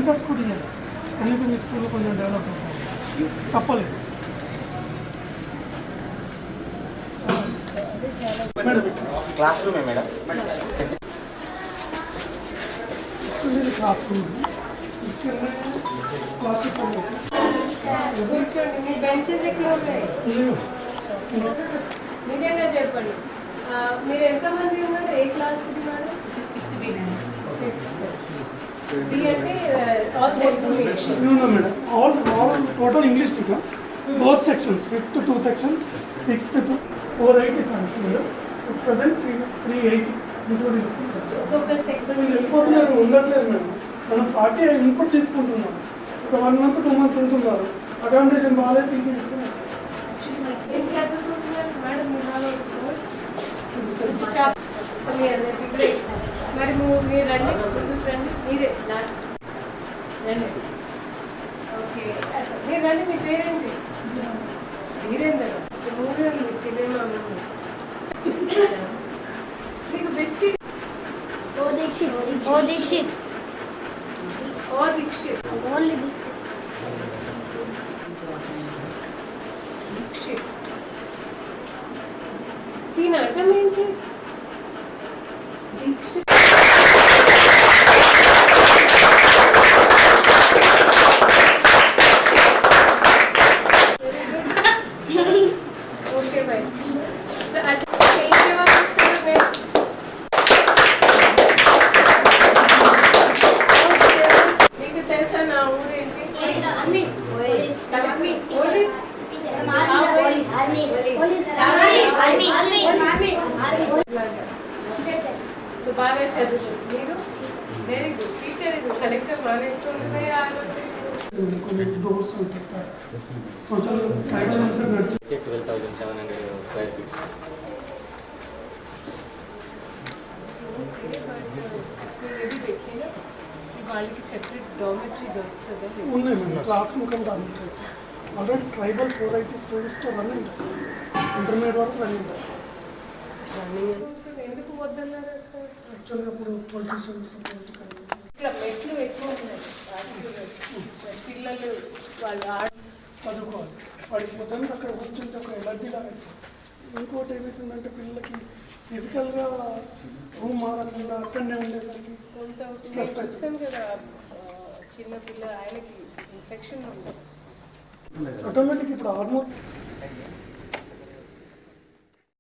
Centres కూడా ఇవ్వాలి. కనీసం మీ స్కూల్లో కొంచెం డెవలప్ అవుతుంది, తప్పలేదు. క్లాస్ రూమే మేడం. క్లాస్ రూమ్ నిజంగా చెప్పండి, మీరు ఎంతమంది ఉన్నారు? ఏ క్లాస్ ఉన్నారు? డి అంటే madam all total English teacher both sections, 5th 2 sections, 6th 2, 480 sections madam. Present 380 including వెళ్ళిపోతున్నారు, ఉండట్లేదు మేడం. మనం 40 ఇన్పుట్ తీసుకుంటున్నాం. ఒక 1 month 2 months ఉంటున్నారు. అకామిడేషన్ బాగాలేదు, టీసీ తీసుకున్నారు. మరి మీరు రండి, ముందుకు రండి, మీరే లాస్ట్ రండి. ఓకే, మీరు రండి. మీ పేరేంటి? వీరేందర్. మూవీ ఉంది, సినిమా మూవీ. మీకు బిస్కెట్ ఓ దీక్షిత్ ఓన్లీ దీక్షిత్ దీని అర్థం ఏంటి? Dikshit okay boy. మీకు తెలుసా నా ఊరేంటి? సో బాగా చదువు. మీరు వెరీ గుడ్ టీచర్. ఇది కలెక్టర్ మానేస్తుంటే కొన్ని డోర్స్ చెప్తారు. Social tribal 12,700 square feet. వాళ్ళకి సెపరేట్ డార్మెటరీ దొరుకుతుందా? ఉన్నాయి మేడం. క్లాస్ రూమ్ కంటే డార్మెటరీ ఆల్రెడీ ట్రైబల్ 480 స్టూడెంట్స్తో రన్నింగ్, ఇంటర్మీడియట్ వరకు రన్నింగ్. ఎందుకు వద్దన్నారు? యాక్చువల్గా ఇప్పుడు పొలిటీషియన్స్ ఇక్కడ మెట్లు ఎక్కువ ఉన్నాయి. పిల్లలు వాళ్ళు చదువుకోవాలి. వాడికి మొత్తానికి అక్కడ కూర్చుంటే ఒక ఎలర్జీ లాగా. ఇంకోటి ఏమవుతుందంటే పిల్లలకి ఫిజికల్గా రూమ్ మారకుండా అక్కడనే ఉండేసరికి చూసాం కదా, చిన్న పిల్ల ఆయనకి ఇన్ఫెక్షన్ ఉంది. ఆటోమేటిక్ ఇప్పుడు ఆల్మోస్ట్